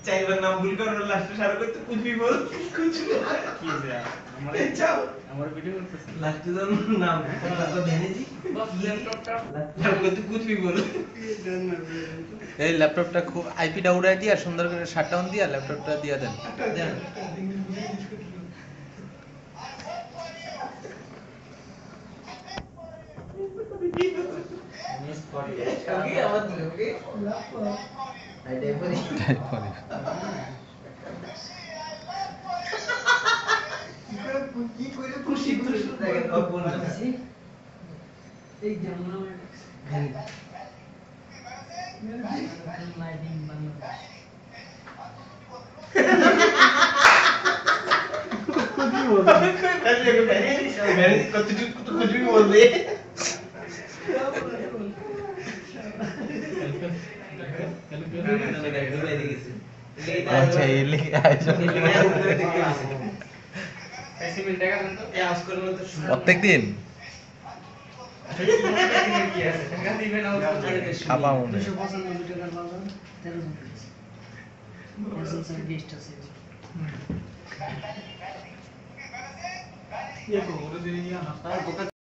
চাইবার নাম ভুল করো লাস্টে সারা করতে कुछ भी बोल कुछ भी কি যে আমার চাও আমার ভিডিও করতেছ लास्ट तो नाम तो देने जी বস ল্যাপটপটা नाम करते कुछ भी बोल এই ল্যাপটপটা খুব আইপিটা উড়াই দিয়া সুন্দর করে শাটডাউন দিয়া ল্যাপটপটা দিয়া দেন মিস করি ओके आवाज दे ओके आई डेफरी কি করে খুশি খুশি দেখেন অপূর্ণ এই জামনা লাইটিং বাংলাদেশ कुछ भी बोल दे আচ্ছা এই লিখে আয়োজন ফেসিবিল টাকা দেন তো এই আজকের মতো প্রত্যেকদিন কি আছে টাকা দিবেন না খাবা মনে 295 টাকার বাজার 13 জন পেয়েছে স্যার গেস্ট আছে ये को ওরে দিয়ে হাতা